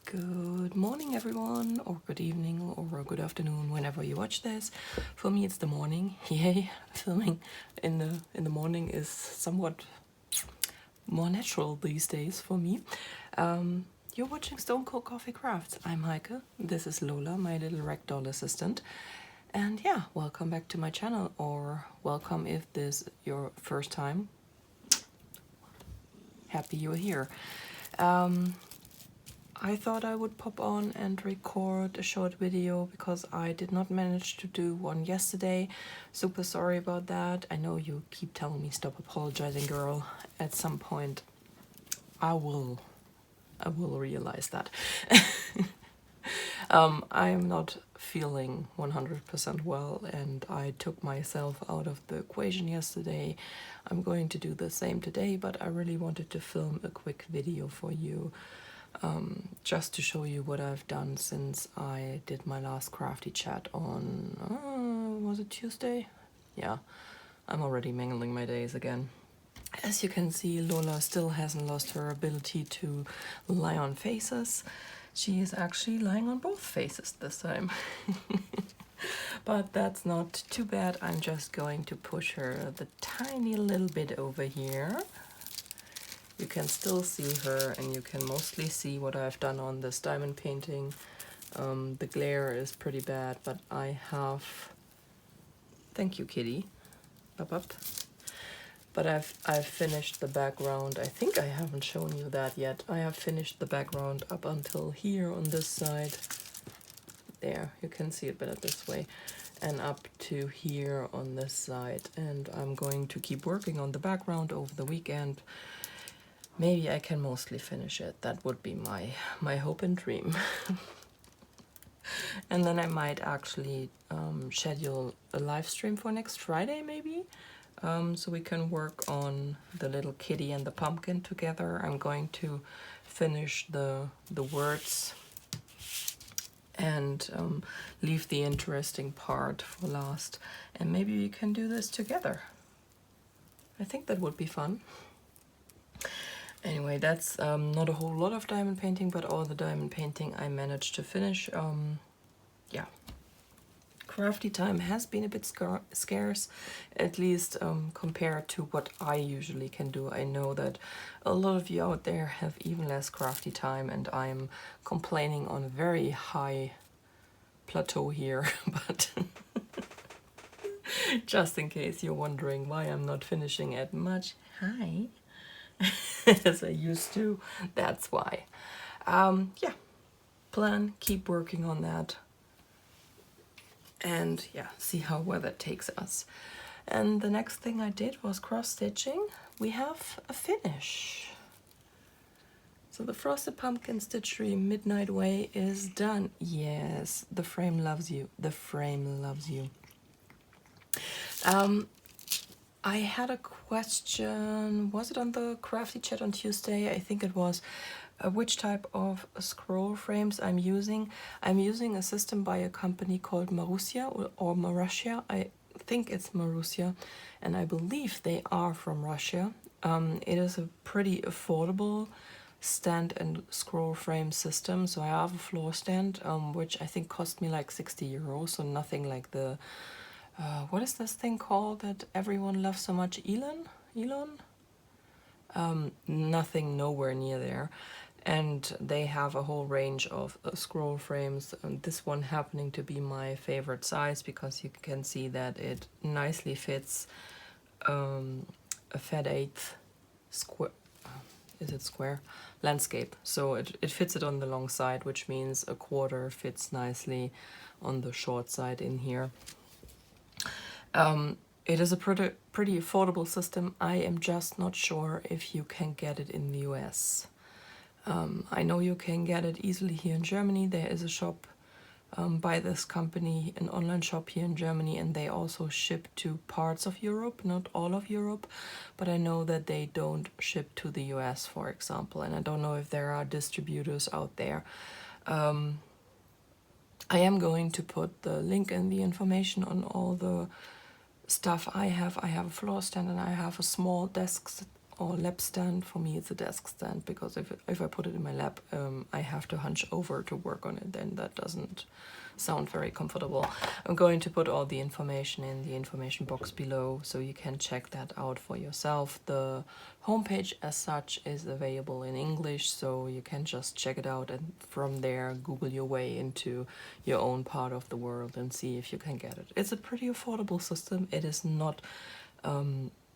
Good morning, everyone, or good evening, or good afternoon, whenever you watch this. For me, it's the morning. Yay! Filming in the morning is somewhat more natural these days for me. You're watching Stone Cold Coffee Crafts. I'm Heike. This is Lola, my little ragdoll assistant. And yeah, welcome back to my channel, or welcome if this is your first time. Happy you're here. I thought I would pop on and record a short video because I did not manage to do one yesterday. Super sorry about that. I know you keep telling me stop apologizing, girl. At some point I will realize that. I'm not feeling 100% well and I took myself out of the equation yesterday. I'm going to do the same today, but I really wanted to film a quick video for you. Just to show you what I've done since I did my last Crafty Chat on, was it Tuesday? Yeah, I'm already mingling my days again. As you can see, Lola still hasn't lost her ability to lie on faces. She is actually lying on both faces this time. But that's not too bad. I'm just going to push her the tiny little bit over here. You can still see her and you can mostly see what I've done on this diamond painting. The glare is pretty bad, but I have... Thank you, kitty. Up, up. But I've finished the background. I think I haven't shown you that yet. I have finished the background up until here on this side. There, you can see it better this way. And up to here on this side. And I'm going to keep working on the background over the weekend. Maybe I can mostly finish it. That would be my hope and dream. And then I might actually schedule a live stream for next Friday, maybe. So we can work on the little kitty and the pumpkin together. I'm going to finish the words and leave the interesting part for last. And maybe we can do this together. I think that would be fun. Anyway, that's not a whole lot of diamond painting, but all the diamond painting I managed to finish. Yeah. Crafty time has been a bit scarce, at least compared to what I usually can do. I know that a lot of you out there have even less crafty time, and I'm complaining on a very high plateau here, but just in case you're wondering why I'm not finishing at much high as I used to, that's why. Yeah, plan, keep working on that, and yeah, see how where that takes us. And the next thing I did was cross stitching. We have a finish. So the Frosted Pumpkin Stitchery Midnight Way is done. Yes, the frame loves you. The frame loves you. I had a question, was it on the Crafty Chat on Tuesday? I think it was. Which type of scroll frames I'm using. I'm using a system by a company called Marussia or Marussia. I think it's Marussia, and I believe they are from Russia. It is a pretty affordable stand and scroll frame system. So I have a floor stand, which I think cost me like 60 euros, so nothing like the... what is this thing called that everyone loves so much? Elon? Nothing nowhere near there. And they have a whole range of scroll frames. This one happening to be my favorite size because you can see that it nicely fits a fat eighth square. Is it square? Landscape. So it fits it on the long side, which means a quarter fits nicely on the short side in here. It is a pretty affordable system. I am just not sure if you can get it in the US. I know you can get it easily here in Germany. There is a shop by this company, an online shop here in Germany, and they also ship to parts of Europe, not all of Europe, but I know that they don't ship to the US, for example, and I don't know if there are distributors out there. I am going to put the link and the information on all the stuff I have. I have a floor stand and I have a small desk or lap stand. For me it's a desk stand, because if I put it in my lap, I have to hunch over to work on it, then that doesn't sound very comfortable. I'm going to put all the information in the information box below, so you can check that out for yourself. The homepage as such is available in English, so you can just check it out and from there Google your way into your own part of the world and see if you can get it. It's a pretty affordable system. It is not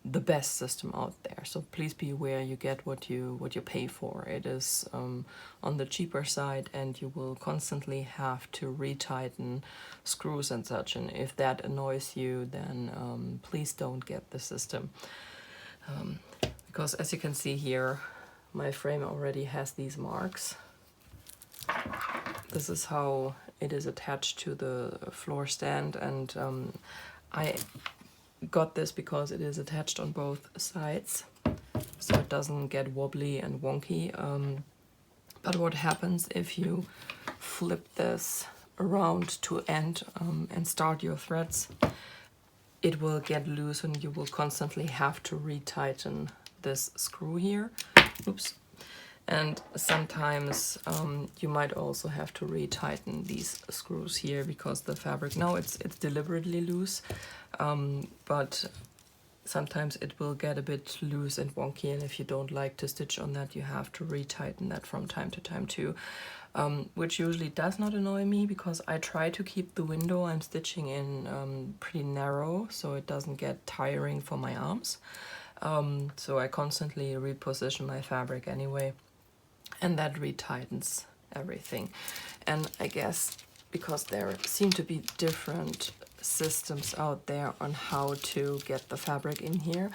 the best system out there, so please be aware you get what you pay for. It is on the cheaper side, and you will constantly have to retighten screws and such, and if that annoys you, then please don't get the system, because as you can see here, my frame already has these marks. This is how it is attached to the floor stand, and I got this because it is attached on both sides, so it doesn't get wobbly and wonky. But what happens if you flip this around to end and start your threads, it will get loose and you will constantly have to retighten this screw here. Oops. And sometimes you might also have to retighten these screws here, because the fabric, now it's deliberately loose, but sometimes it will get a bit loose and wonky, and if you don't like to stitch on that, you have to retighten that from time to time too, which usually does not annoy me, because I try to keep the window I'm stitching in pretty narrow, so it doesn't get tiring for my arms. So I constantly reposition my fabric anyway, and that retightens everything. And I guess because there seem to be different systems out there on how to get the fabric in here,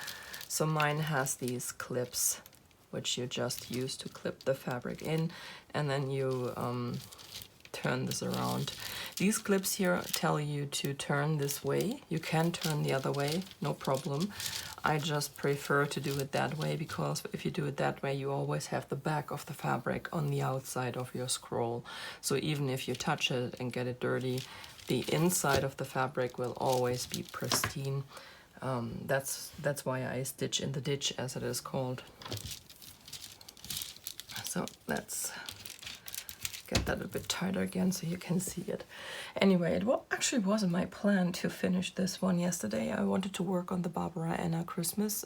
so mine has these clips which you just use to clip the fabric in, and then you turn this around. These clips here tell you to turn this way. You can turn the other way, no problem. I just prefer to do it that way, because if you do it that way, you always have the back of the fabric on the outside of your scroll. So even if you touch it and get it dirty, the inside of the fabric will always be pristine. That's why I stitch in the ditch, as it is called. So let's get that a bit tighter again so you can see it. Anyway, it actually wasn't my plan to finish this one yesterday. I wanted to work on the Barbara Anna Christmas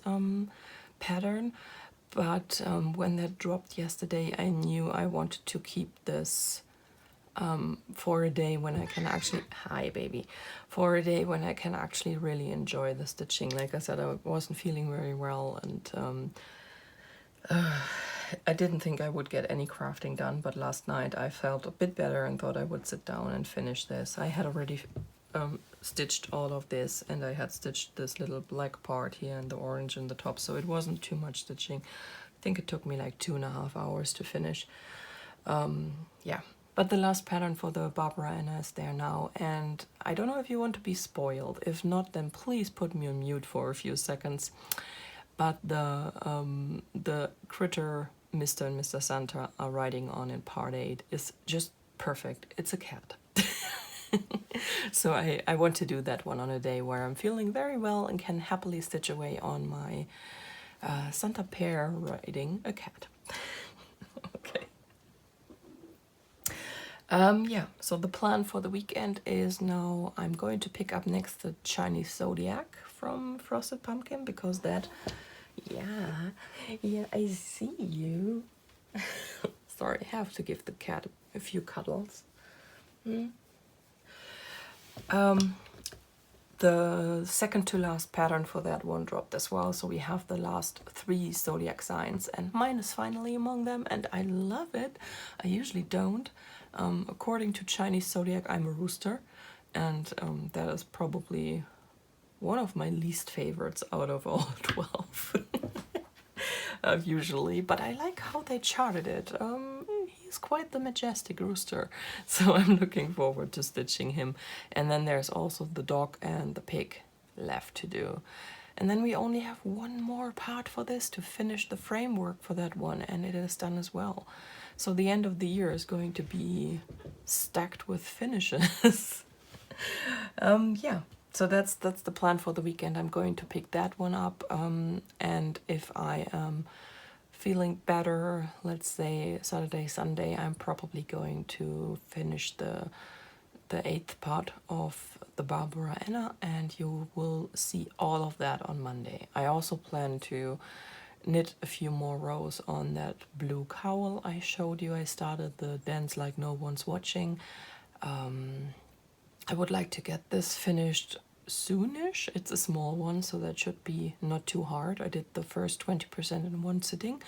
pattern, but when that dropped yesterday, I knew I wanted to keep this for a day when I can actually, hi baby, for a day when I can actually really enjoy the stitching. Like I said, I wasn't feeling very well, and I didn't think I would get any crafting done, but last night I felt a bit better and thought I would sit down and finish this. I had already stitched all of this, and I had stitched this little black part here and the orange in the top, so it wasn't too much stitching. I think it took me like 2.5 hours to finish. Yeah, but the last pattern for the Barbara Anna is there now, and I don't know if you want to be spoiled. If not, then please put me on mute for a few seconds. But the critter Mr. and Mr. Santa are riding on in part 8 is just perfect. It's a cat. So I want to do that one on a day where I'm feeling very well and can happily stitch away on my Santa pair riding a cat. Okay. Yeah, so the plan for the weekend is now I'm going to pick up next the Chinese Zodiac from Frosted Pumpkin, because that, yeah, I see you. Sorry, I have to give the cat a few cuddles. The second to last pattern for that one dropped as well, so we have the last 3 zodiac signs, and mine is finally among them, and I love it. I usually don't. According to Chinese zodiac, I'm a rooster, and that is probably one of my least favorites out of all 12. Usually, but I like how they charted it. He's quite the majestic rooster, so I'm looking forward to stitching him. And then there's also the dog and the pig left to do. And then we only have one more part for this to finish the framework for that one, and it is done as well. So the end of the year is going to be stacked with finishes. Yeah. So that's the plan for the weekend. I'm going to pick that one up, and if if I am feeling better, let's say Saturday, Sunday, I'm probably going to finish the 8th part of the Barbara Anna, and you will see all of that on Monday. I also plan to knit a few more rows on that blue cowl I showed you. I started the Dance Like No One's Watching. I would like to get this finished soonish. It's a small one, so that should be not too hard. I did the first 20% in one sitting.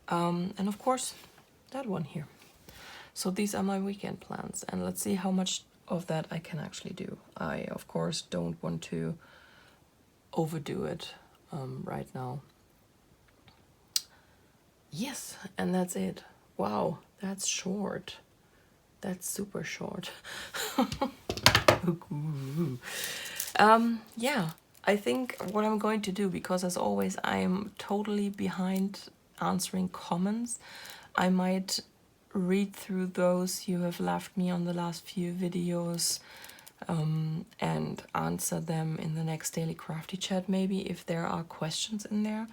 And of course, that one here. So these are my weekend plans, and let's see how much of that I can actually do. I, of course, don't want to overdo it right now. Yes, and that's it. Wow, that's short. That's super short. Yeah, I think what I'm going to do, because as always I'm totally behind answering comments, I might read through those you have left me on the last few videos and answer them in the next daily crafty chat, maybe, if there are questions in there.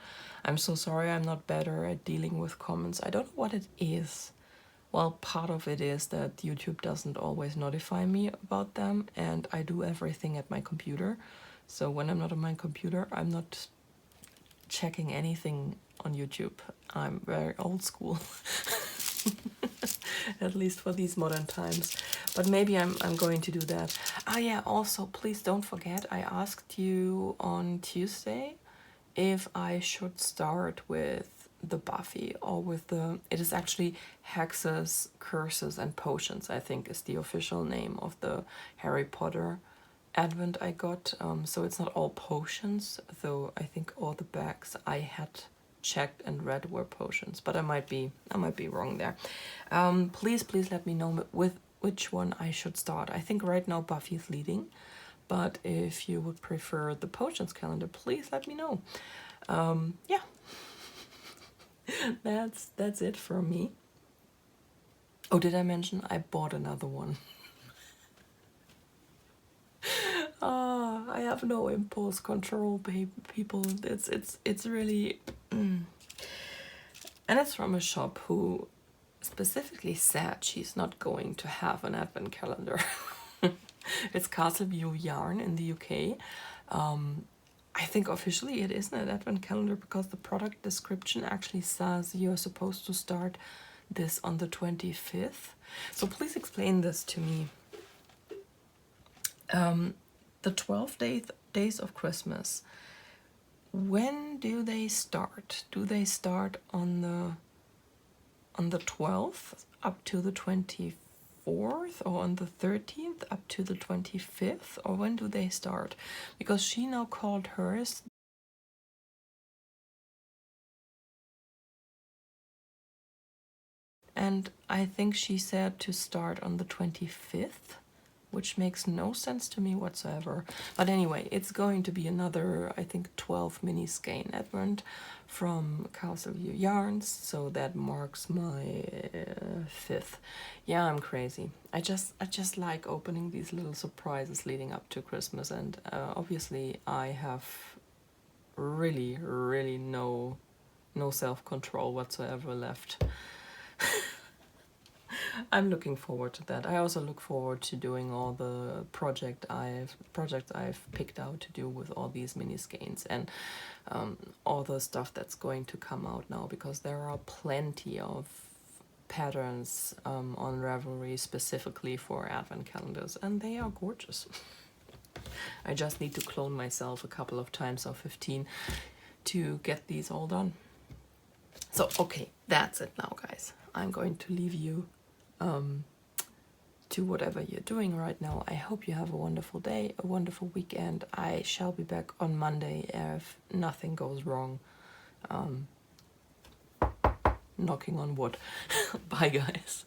I'm so sorry I'm not better at dealing with comments. I don't know what it is. Well, part of it is that YouTube doesn't always notify me about them, and I do everything at my computer. So when I'm not on my computer, I'm not checking anything on YouTube. I'm very old school. At least for these modern times. But maybe I'm going to do that. Ah yeah, also please don't forget, I asked you on Tuesday if I should start with the Buffy or with the, it is actually Hexes, Curses and Potions, I think is the official name of the Harry Potter advent I got. So it's not all potions, though I think all the bags I had checked and read were potions, but I might be wrong there. Please let me know with which one I should start. I think right now Buffy is leading, but if you would prefer the potions calendar, please let me know. Yeah. That's it from me. Oh, did I mention I bought another one? I have no impulse control, people. It's really and it's from a shop who specifically said she's not going to have an advent calendar. It's Castleview Yarn in the UK. I think officially it isn't an advent calendar because the product description actually says you're supposed to start this on the 25th. So please explain this to me. The 12 days of Christmas, when do they start? Do they start on the 12th up to the 24th, or on the 13th up to the 25th, or when do they start? Because she now called hers and I think she said to start on the 25th, which makes no sense to me whatsoever. But anyway, it's going to be another, I think, 12 mini skein advent from Castleview Yarns, so that marks my 5th. Yeah, I'm crazy. I just like opening these little surprises leading up to Christmas, and obviously I have really no self-control whatsoever left. I'm looking forward to that. I also look forward to doing all the projects I've picked out to do with all these mini skeins, and all the stuff that's going to come out now, because there are plenty of patterns on Ravelry specifically for advent calendars, and they are gorgeous. I just need to clone myself a couple of times, or 15, to get these all done. So okay, that's it now, guys. I'm going to leave you to whatever you're doing right now. I hope you have a wonderful day, a wonderful weekend. I shall be back on Monday if nothing goes wrong. Knocking on wood. Bye, guys.